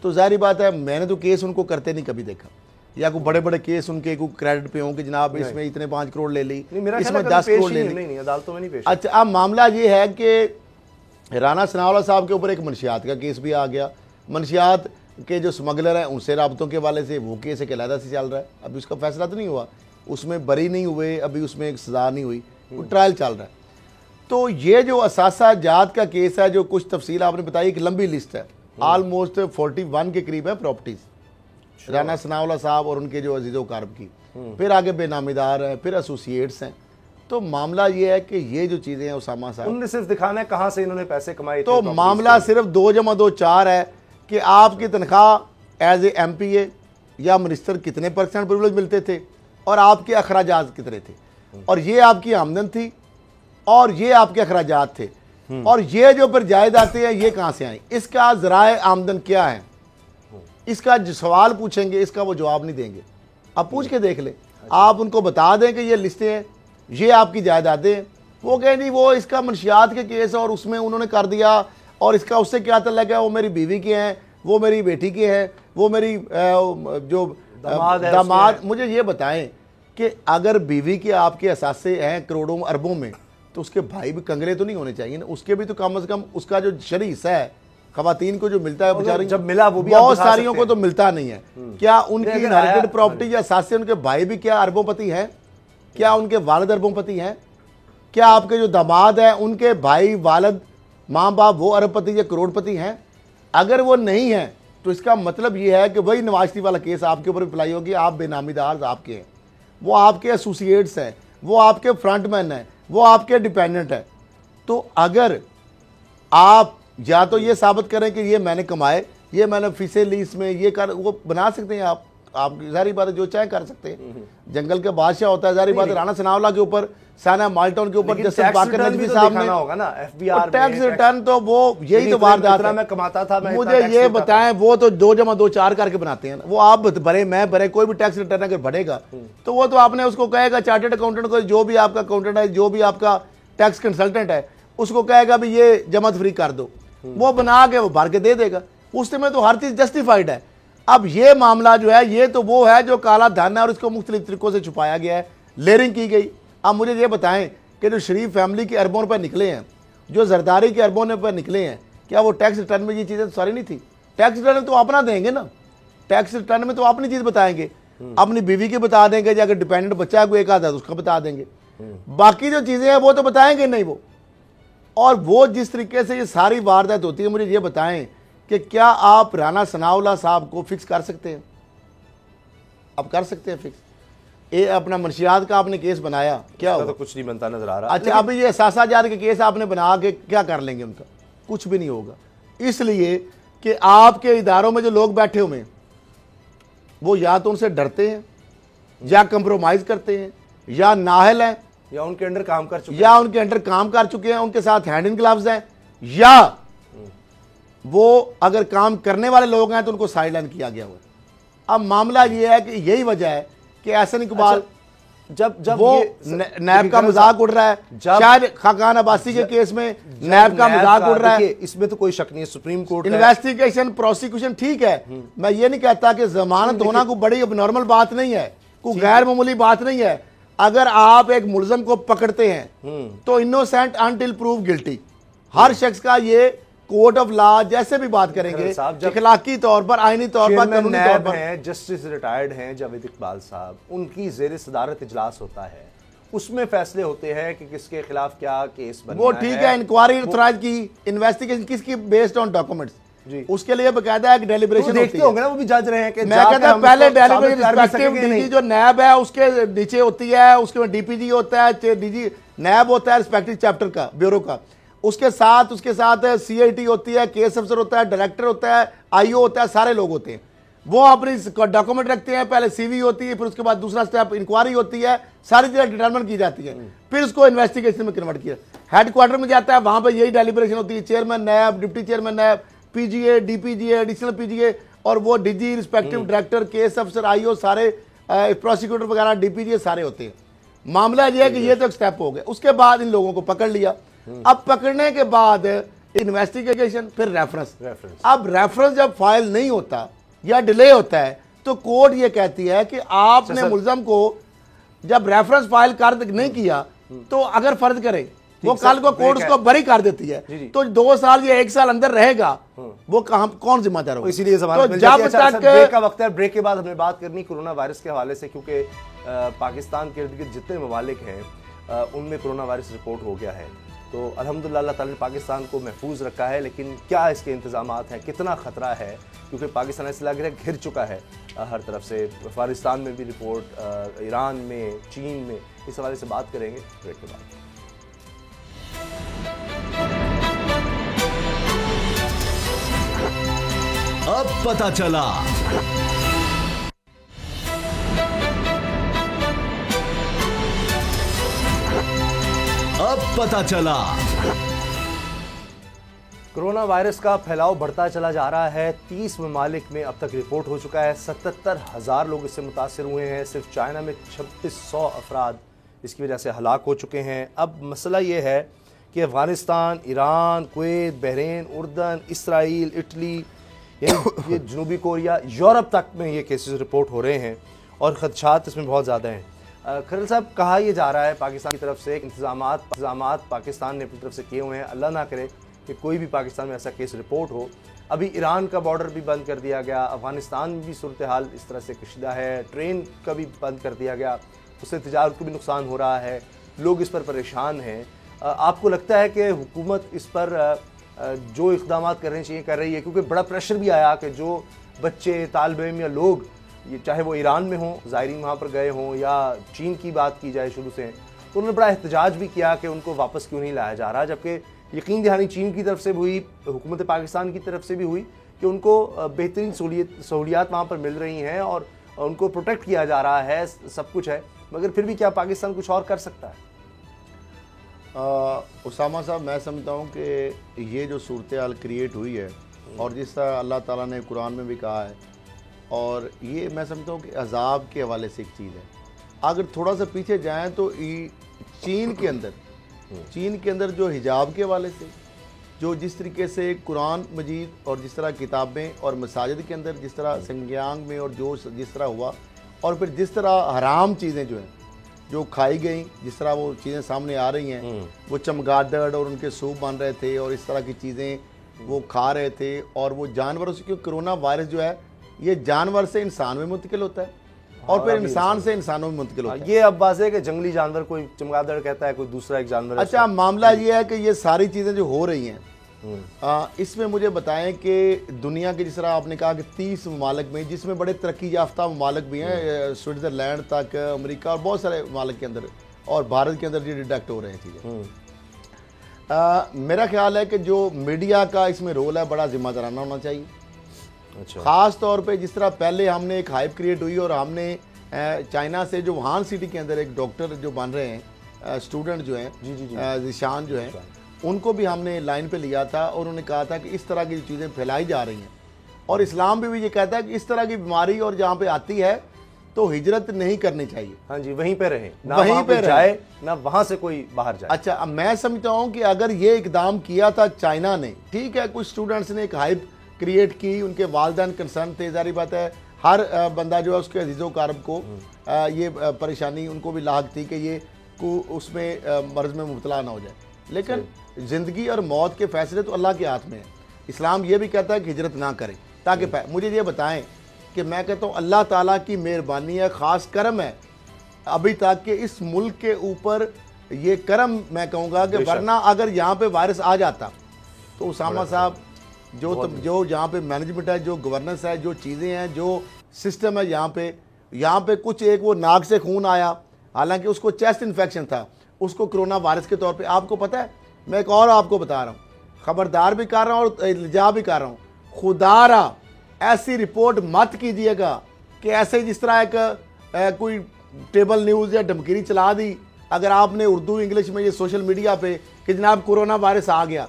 तो जाहिर बात है मैंने तो केस उनको करते नहीं कभी देखा, या कोई बड़े बड़े केस उनके कोई क्रेडिट पे हों कि जनाब इसमें इतने 5 करोड़ ले ली, इसमें 10 करोड़ ले ली। नहीं, अदालतों में नहीं पेश। अच्छा, अब मामला ये है कि राणा सनाउल्लाह साहब के ऊपर एक मनशियात का केस भी आ गया, मनशियात के जो स्मगलर हैं उनसे राबतों के वाले से वो केस एक अलहदा से चल रहा है, अभी उसका फैसला तो नहीं हुआ, उसमें बरी नहीं हुए, अभी उसमें एक सजा नहीं हुई, वो ट्रायल चल रहा है। तो ये जो असासा जात का केस है, जो कुछ तफसील आपने बताई, एक लंबी लिस्ट है, ऑलमोस्ट 41 के करीब है प्रॉपर्टीज राणा सनाउल्लाह साहब और उनके जो अजीज़ो कारब की, फिर आगे बेनामीदार हैं, फिर एसोसिएट्स हैं। तो मामला ये है कि ये जो चीज़ें हैं उसामा साहब, उन्होंने सिर्फ दिखाना है कहाँ से इन्होंने पैसे कमाए। तो मामला सिर्फ 2 + 2 4 है कि आपकी तनख्वाह एज ए MPA या मिनिस्टर कितने % प्रिविलेज मिलते थे, और आपके अखराजात कितने थे, और ये आपकी आमदन थी, और ये आपके अखराजात थे, और ये जो फिर जायदादें हैं ये कहाँ से आई, इसका ज़राए आमदन क्या है, इसका जो सवाल पूछेंगे इसका वो जवाब नहीं देंगे। आप पूछ के देख ले, आप उनको बता दें कि ये लिस्टें हैं, ये आपकी जायदादें हैं, वो कहें जी वो इसका मंशियात के केस और उसमें उन्होंने कर दिया, और इसका उससे क्या तल्लक है, वो मेरी बीवी के हैं, वो मेरी बेटी के हैं, वो मेरी जो दामाद। मुझे ये बताएं कि अगर बीवी के आपके असासे हैं करोड़ों अरबों में, तो उसके भाई भी कंगले तो नहीं होने चाहिए ना, उसके भी तो कम से कम उसका जो शरी हिस्सा है खवातीन को जो मिलता है, बेचारी जब मिला वो भी बहुत सारियों को तो मिलता नहीं है। क्या उनकी इनहेरिटेड प्रॉपर्टी या असासे उनके भाई भी क्या अरबोंपति हैं? क्या उनके वालिद अरबोंपति हैं? क्या आपके जो दामाद हैं उनके भाई, वालिद, माँ बाप वो अरबपति या करोड़पति हैं? अगर वो नहीं है तो इसका मतलब ये है कि वही नवाज शरीफ वाला केस आपके ऊपर अप्लाई होगी, आप बेनामीदार आपके हैं, वो आपके एसोसिएट्स हैं, वो आपके फ्रंटमैन हैं, वो आपके डिपेंडेंट है। तो अगर आप या तो ये साबित करें कि ये मैंने कमाए, ये मैंने फीसें ली, इसमें ये कर, वो बना सकते हैं आप जारी बात है, जो चाहे कर सकते हैं, जंगल के बादशाह होता है। जारी बात है, राणा सनाउल्लाह के ऊपर, साना माल्टन के ऊपर जस्टिस बाकर नजमी साहब ने होगा ना, FBR टैक्स रिटर्न, तो वो यही तो वारदात है। मैं कमाता था, मैं मुझे ये बताएं, वो तो 2 + 2 4 करके बनाते हैं, वो आप भरे मैं भरे, कोई भी टैक्स रिटर्न अगर भरेगा तो वो तो आपने उसको कहेगा, चार्टर्ड अकाउंटेंट को, जो भी आपका अकाउंटेंट है, जो भी आपका टैक्स कंसल्टेंट है, उसको कहेगा भी ये जमात फ्री कर दो, वो बना के वो भर के दे देगा, उसमें तो हर चीज जस्टिफाइड है। अब ये मामला जो है, ये तो वो है जो काला धन है और इसको मुख्तलिफ तरीकों से छुपाया गया है, लेयरिंग की गई। अब मुझे ये बताएं कि जो शरीफ फैमिली के अरबों पर निकले हैं, जो जरदारी के अरबों पर निकले हैं, क्या वो टैक्स रिटर्न में ये चीज़ें तो सारी नहीं थी? टैक्स रिटर्न में तो अपना देंगे ना, टैक्स रिटर्न में तो अपनी चीज़ बताएंगे, अपनी बीवी की बता देंगे, अगर डिपेंडेंट बच्चा है कोई एक आधा तो उसका बता देंगे, बाकी जो चीज़ें हैं वो तो बताएंगे नहीं वो। और वो जिस तरीके से ये सारी वारदात होती है, मुझे ये बताएं कि क्या आप राणा सनाउल्लाह साहब को फिक्स कर सकते हैं? आप कर सकते हैं फिक्स? ये अपना मंशियात का आपने केस बनाया, क्या होगा? तो कुछ नहीं बनता नजर आ रहा। अच्छा, अभी ये असासा जार के केस आपने बना के क्या कर लेंगे उनका? कुछ भी नहीं होगा, इसलिए कि आपके इदारों में जो लोग बैठे हुए हैं वो या तो उनसे डरते हैं, या कंप्रोमाइज करते हैं, या नाहल हैं, या उनके अंडर काम कर चुके या उनके अंडर काम कर चुके हैं, उनके साथ हैंड इन ग्लव्स हैं, या वो अगर काम करने वाले लोग हैं तो उनको साइडलाइन किया गया हुआ है। अब मामला ये है कि यही वजह है कि एहसन इकबाल जब वो नैब का मजाक उड़ रहा है, शायद खाकान अब्बासी के केस में नैब का मजाक उड़ रहा है, इसमें तो कोई शक नहीं है, सुप्रीम कोर्ट इन्वेस्टिगेशन प्रोसिक्यूशन ठीक है, मैं ये नहीं कहता कि जमानत होना कोई बड़ी नॉर्मल बात नहीं है, कोई गैर मामूली बात नहीं है। अगर आप एक मुलजम को पकड़ते हैं तो इनोसेंट अनटिल प्रूव गिल्टी, हर शख्स का ये कोर्ट ऑफ लॉ जैसे भी बात करेंगे, इखलाकी तौर पर, आईनी तौर पर, कानूनी तौर पर। जस्टिस रिटायर्ड हैं जावेद इकबाल साहब, उनकी जेर सदारत इजलास होता है, उसमें फैसले होते हैं कि किसके खिलाफ क्या केस बनना है। वो ठीक है, इंक्वायरी ऑथराइज की, इन्वेस्टिगेशन किसकी, बेस्ड ऑन डॉक्यूमेंट्स, जी। उसके लिए बकायदा एक डेलिब्रेशन देखते होंगे ना, वो भी जज रहे हैं कि मैं कहता हूं पहले डेलिब्रेशन जो नैब है उसके नीचे होती है, उसके बाद डीपीजी होता है, डीजी नैब होता है रिस्पेक्टिव चैप्टर का, ब्यूरो का, उसके साथ सीआईटी होती है, केस अफसर होता है, डायरेक्टर होता है, आईओ होता है, सारे लोग होते हैं। वो अपनी डॉक्यूमेंट रखते हैं, पहले सीवी होती है, फिर उसके बाद दूसरा स्टेप इंक्वायरी होती है, सारी चीजें डिटरमिन की जाती है, फिर उसको इन्वेस्टिगेशन में कन्वर्ट किया, हेडक्वार्टर में जाता है, वहां पे यही डेलिब्रेशन होती है, चेयरमैन नैब, डिप्टी चेयरमैन नैब, पीजीए, डीपीजीए, एडिशनल पीजीए, और वो डीजी रिस्पेक्टिव डायरेक्टर, केस अफसर, आईओ, सारे प्रोसिक्यूटर वगैरह, डीपीजीए सारे होते हैं। मामला यह है कि ये तो एक स्टेप हो गया। उसके बाद इन लोगों को पकड़ लिया, अब पकड़ने के बाद इन्वेस्टिगेशन, फिर रेफरेंस। अब रेफरेंस जब फाइल नहीं होता या डिले होता है तो कोर्ट ये कहती है कि आपने मुलजम को जब रेफरेंस फाइल कर नहीं किया तो अगर फर्ज करे वो कल को कोर्ट उसको बरी कर देती है, तो 2 साल या 1 साल अंदर रहेगा, वो कौन जिम्मेदार होगा? इसीलिए तो जब तक ब्रेक का वक्त है, ब्रेक के बाद हमने बात करनी कोरोना वायरस के हवाले से, क्योंकि पाकिस्तान के इर्द गिर्द जितने ममालिक हैं उनमें कोरोना वायरस रिपोर्ट हो गया है। तो अल्हम्दुलिल्लाह अल्लाह ताला ने पाकिस्तान को महफूज रखा है, लेकिन क्या इसके इंतजामात हैं, कितना ख़तरा है, क्योंकि पाकिस्तान ऐसा लग रहा है घिर चुका है हर तरफ से। अफगानिस्तान में भी रिपोर्ट, ईरान में, चीन में, इस हवाले से बात करेंगे ब्रेक के बाद। अब पता चला। अब पता चला। कोरोना वायरस का फैलाव बढ़ता चला जा रहा है। 30 ममालिक में अब तक रिपोर्ट हो चुका है। 77,000 लोग इससे मुतासर हुए हैं। सिर्फ चाइना में 2600 अफराद इसकी वजह से हलाक हो चुके हैं। अब मसला ये है कि अफ़गानिस्तान, ईरान, कुवैत, बहरीन, उर्दन, इसराइल, इटली, ये जनूबी कोरिया, यूरोप तक में ये केसेस रिपोर्ट हो रहे हैं और ख़दशात इसमें बहुत ज़्यादा हैं। खरल साहब, कहा यह जा रहा है पाकिस्तान की तरफ से इंतज़ामात पाकिस्तान ने अपनी तरफ से किए हुए हैं, अल्लाह ना करे कि कोई भी पाकिस्तान में ऐसा केस रिपोर्ट हो। अभी ईरान का बॉर्डर भी बंद कर दिया गया, अफ़गानिस्तान में भी सूरत हाल इस तरह से कशीदा है, ट्रेन का भी बंद कर दिया गया, उससे तिजारत को भी नुकसान हो रहा है, लोग इस पर परेशान हैं। आपको लगता है कि हुकूमत इस पर जो इक़दाम करने चाहिए कर रही है? क्योंकि बड़ा प्रेशर भी आया कि जो बच्चे, तालिब इल्म या लोग, ये चाहे वो ईरान में हों, ज़ायरीन वहाँ पर गए हों, या चीन की बात की जाए शुरू से, तो उन्होंने बड़ा एहतजाज भी किया कि उनको वापस क्यों नहीं लाया जा रहा, जबकि यकीन दहानी चीन की तरफ से भी हुई, हुकूमत पाकिस्तान की तरफ से भी हुई कि उनको बेहतरीन सहूलियात वहाँ पर मिल रही हैं और उनको प्रोटेक्ट किया जा रहा है, सब कुछ है, मगर फिर भी क्या पाकिस्तान कुछ और कर सकता है? उसामा साहब, मैं समझता हूँ कि ये जो सूरत हाल क्रिएट हुई है और जिस तरह अल्लाह ताला ने कुरान में भी कहा है, और ये मैं समझता हूँ कि अजाब के हवाले से एक चीज़ है। अगर थोड़ा सा पीछे जाएं तो चीन के अंदर जो हिजाब के हवाले से, जो जिस तरीके से कुरान मजीद और जिस तरह किताबें और मसाजिद के अंदर जिस तरह संज्ञांग में और जो जिस तरह हुआ, और फिर जिस तरह हराम चीज़ें जो हैं जो खाई गई, जिस तरह वो चीज़ें सामने आ रही हैं, वो चमगादड़ और उनके सूप बन रहे थे और इस तरह की चीज़ें वो खा रहे थे, और वो जानवरों से, क्योंकि कोरोना वायरस जो है ये जानवर से इंसान में मुंतकिल होता है और फिर इंसान से इंसानों में मुंतकिल होता है। ये अब बात है कि जंगली जानवर, कोई चमगादड़ कहता है, कोई दूसरा एक जानवर। अच्छा, मामला ये है कि ये सारी चीज़ें जो हो रही हैं, इसमें मुझे बताएं कि दुनिया के, जिस तरह आपने कहा कि 30 ममालिक में, जिसमें बड़े तरक्की याफ्ता ममालिक भी हैं, स्विट्ज़रलैंड तक, अमेरिका और बहुत सारे ममालिक के अंदर, और भारत के अंदर ये डिटेक्ट हो रहे हैं चीज़ें। मेरा ख्याल है कि जो मीडिया का इसमें रोल है बड़ा जिम्मेदाराना होना चाहिए। अच्छा। ख़ास तौर पे जिस तरह पहले हमने एक हाइप क्रिएट हुई और हमने चाइना से जो वुहान सिटी के अंदर एक डॉक्टर जो बन रहे हैं, स्टूडेंट जो हैं, जिशान जो हैं, उनको भी हमने लाइन पे लिया था और उन्होंने कहा था कि इस तरह की चीज़ें फैलाई जा रही हैं, और इस्लाम भी ये कहता है कि इस तरह की बीमारी और जहाँ पे आती है तो हिजरत नहीं करनी चाहिए। हाँ जी, वहीं पे रहें, ना वहीं पे जाए, ना वहाँ से कोई बाहर जाए। अच्छा, अब मैं समझता हूँ कि अगर ये इकदाम किया था चाइना ने, ठीक है, कुछ स्टूडेंट्स ने एक हाइप क्रिएट की, उनके वालिदैन कंसर्न थे, जारी बात है, हर बंदा जो है उसके अजीज़ो कारब को ये परेशानी उनको भी लाग थी कि ये उसमें मर्ज़ में मुब्तला ना हो जाए, लेकिन ज़िंदगी और मौत के फ़ैसले तो अल्लाह के हाथ में है। इस्लाम ये भी कहता है कि हिजरत ना करें, ताकि मुझे ये बताएं कि मैं कहता हूँ अल्लाह ताला की मेहरबानी है, ख़ास करम है अभी तक कि इस मुल्क के ऊपर, ये करम मैं कहूँगा कि वरना अगर यहाँ पे वायरस आ जाता तो उसामा साहब जो यहाँ पे मैनेजमेंट है, जो गवर्नेंस है, जो चीज़ें हैं, जो सिस्टम है यहाँ पे कुछ एक वो नाक से खून आया, हालांकि उसको चेस्ट इन्फेक्शन था, उसको कोरोना वायरस के तौर पे आपको पता है। मैं एक और आपको बता रहा हूँ, खबरदार भी कर रहा हूँ और इल्जा भी कर रहा हूँ, खुदारा ऐसी रिपोर्ट मत कीजिएगा कि ऐसे जिस तरह एक कोई टेबल न्यूज़ या धमकीरी चला दी अगर आपने उर्दू इंग्लिश में ये सोशल मीडिया पे कि जनाब कोरोना वायरस आ गया।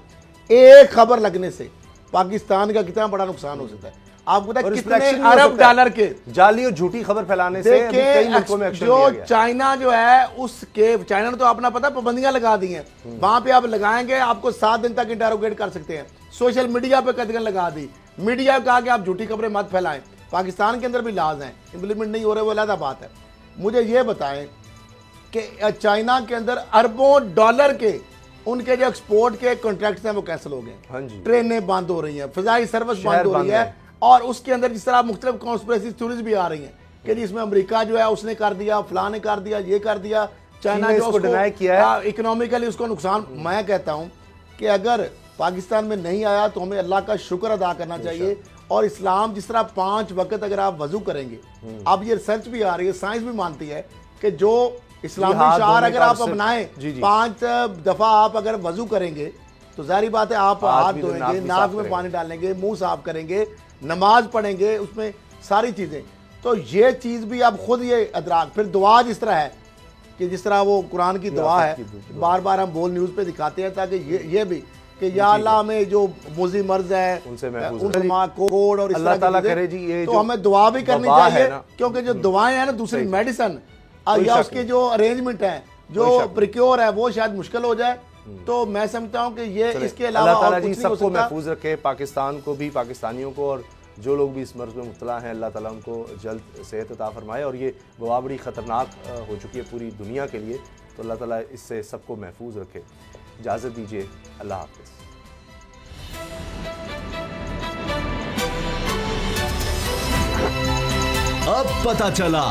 एक खबर लगने से पाकिस्तान का कितना बड़ा नुकसान हो सकता है। आपको पता है कितने अरब डॉलर के जाली और झूठी खबर फैलाने से कई मुल्कों में एक्शन लिया गया। चाइना जो है उसके चाइना ने तो अपना पता पाबंदियां लगा दी हैं, वहां पे आप लगाएंगे आपको 7 दिन तक इंटरोगेट कर सकते हैं। सोशल मीडिया पे कदगन लगा दी, मीडिया कहा कि आप झूठी खबरें मत फैलाएं। पाकिस्तान के अंदर भी लाज हैं, इंप्लीमेंट नहीं हो रहे, वो अलग बात है। मुझे ये बताएं कि चाइना के अंदर अरबों डॉलर के उनके जो एक्सपोर्ट के कॉन्ट्रैक्ट्स हैं वो कैंसिल हो गए। हाँ जी, ट्रेनें बंद हो रही हैं, फिजाई सर्विस बंद हो रही है, और उसके अंदर जिस तरह मुख्तलिफ कॉन्स्पिरेसी थ्योरीज भी आ रही हैं कि जिसमें अमेरिका जो है उसने कर दिया, फलां ने कर दिया, ये कर दिया, चाइना जो उसको डिनाई किया है, इकोनॉमिकली उसको नुकसान। मैं कहता हूं कि अगर पाकिस्तान में नहीं आया तो हमें अल्लाह का शुक्र अदा करना चाहिए। और इस्लाम जिस तरह 5 वक्त अगर आप वजू करेंगे, अब ये रिसर्च भी आ रही है, साइंस भी मानती है कि जो इस्लामी शार अगर आप अपनाएं 5 दफा आप अगर वजू करेंगे तो जाहिर बात है आप हाथ धोएंगे, नाक में पानी डालेंगे, मुंह साफ करेंगे, नमाज पढ़ेंगे, उसमें सारी चीजें। तो ये चीज भी आप खुद ये अदराक। फिर दुआ जिस तरह है कि जिस तरह वो कुरान की दुआ है, बार बार हम बोल न्यूज पे दिखाते हैं ताकि ये भी कि या अल्लाह में जो मुजी मर्ज है उनसे कोड और अल्लाह ताला करे जी, ये तो हमें दुआ भी करनी चाहिए, क्योंकि जो दुआएं हैं ना दूसरी मेडिसिन या उसके जो अरेंजमेंट है, जो प्रिक्योर है, वो शायद मुश्किल हो जाए। तो मैं समझता हूं कि ये इसके अलावा अल्लाह ताला सबको महफूज रखे, पाकिस्तान को भी, पाकिस्तानियों को, और जो लोग भी इस मर्ज में मुब्तला हैं अल्लाह ताला उनको जल्द सेहत अता फरमाए। और ये वबा बड़ी ख़तरनाक हो चुकी है पूरी दुनिया के लिए, तो अल्लाह ताला इससे सबको महफूज रखे। इजाज़त दीजिए, अल्लाह हाफ़िज़। अब पता चला।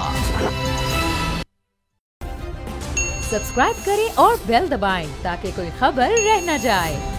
सब्सक्राइब करें और बेल दबाएं ताकि कोई खबर रह न जाए।